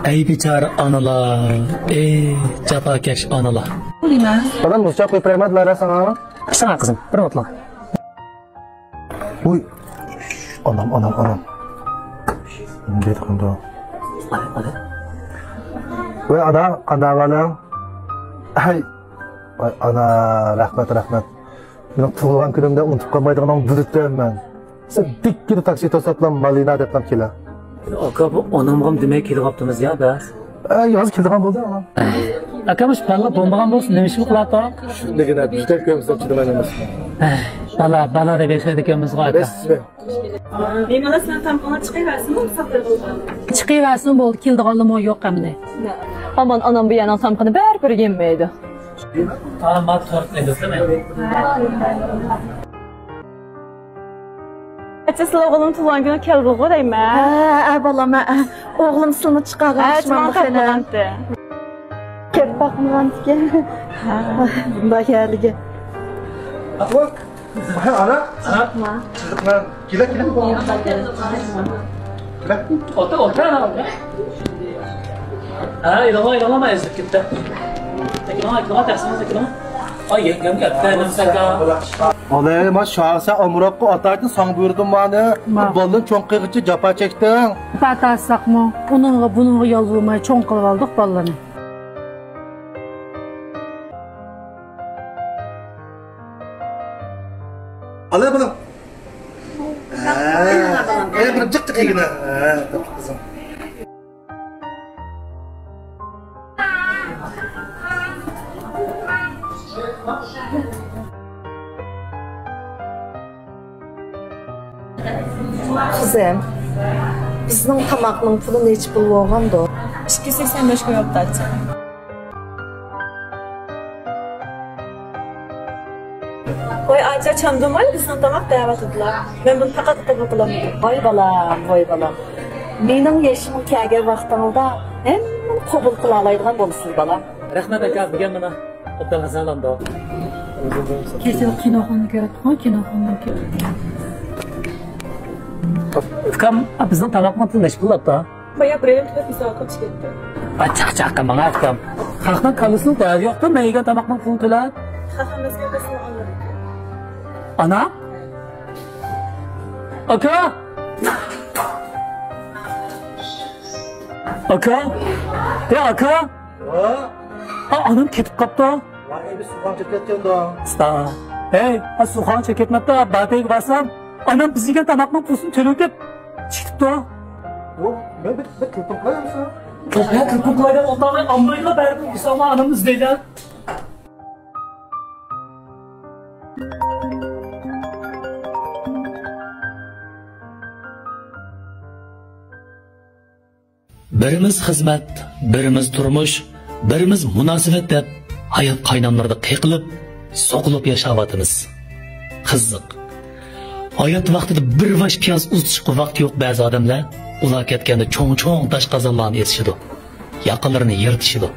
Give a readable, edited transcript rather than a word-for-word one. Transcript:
Ey bichara analar, ey jafokash analar. Bilmem. Bana Musa koyup vermediler sana. Sana kızım, bir otla. Uy. Anam. Ne dedik onda? Hadi. Ve ana bana. Ay ana rahmet. Benim tuğulan günümde unutup kalmaydıqdan bürüttüm ben. Sen dik gibi taksi tosatlan malina deplam kela. Aka bu onamgam demek kelib qaptimiz ya bas. Yoz keldigan bo'ldi ama. Akamış palla bombagan bo'lsin, nima ish qiladi? Shundagina juda ko'p chidaman emas. Bala deb yashaydi ekanmiz g'oyda. Bemalol sizlar tampona chiqaversinmi, saqlab bo'lgan. Chiqaversin bo'ldi, keldiganlimi yo'q hamda. Aman anam bu yana tamponi bir yemmaydi. Ta'mat tortlaydi, değil mi? Sizlar o'g'lim tug'ilgan kuni keldi deyman. Ha, balam, o'g'lim silni chiqarishman Aytman. Kelib bakmagandiga. Ha, bunda keldi. Bak. Ana. Çocuklar kila. Otur ana. İlama ezdik gitti. İlama tersimiz ikilama. Ay yengem geldi. Olay ma şahsa Amuraqqa ataydın sang buyurdun bana. Boldan çoğun qiyğıcı japa çektin. Batasaqmı? Bununla yol vurmay çoğun qilib oldik bollarni. Alay balam. Bir cıqtık yine. Kızım. Kızım, bizning tamoqning pulini hech pul bo'lganda. 285 qo'yibdi acha. Voy acha chamdimol bizning tamoq da'vat edilar. Men buni faqat qabul qilaman. Voy balam. Mening yashim kelgan vaqtimda hammani qabul qila oladigan bo'lsiz balam. Rahmat aka, bugun mana Abdul Hasanlandi. Kecha kinoxona ko'rib, kinoxona ko'rib. Ukam bizning tamoqni pulni qilibdi. Boya birin tutib misol ketdi. Chaqqa mana ukam. Xalqning qalasini tayyor yo'qda, men yegan tamoqni pulni to'lab. Xalqimizga bizni oladi. Ana? Aka? Aka? Anam ketib qopti. Vay bir suğan çeketken de. Sta. Suxan cheketmabdi. Batayga borsam, anam biz yegan tamoqning pulini to'lab deb chiqibdi. Ben bir kırpım koyar mısın? Kırpıklardan ondan ambayla berdim. İnsanlar anamız deyler. Birimiz xizmat, birimiz turmush, birimiz munosabat deb hayot qaynamlarida qiqilib, so'qilib yashayapmiz. Qiziq. Hayot vaqtida bir vash piyoz uzishga vaqt yo'q ba'zi odamlar. Ular ketganda cho'ng tosh qazonlarni etishidi. Yaqinlarini yirtishidi.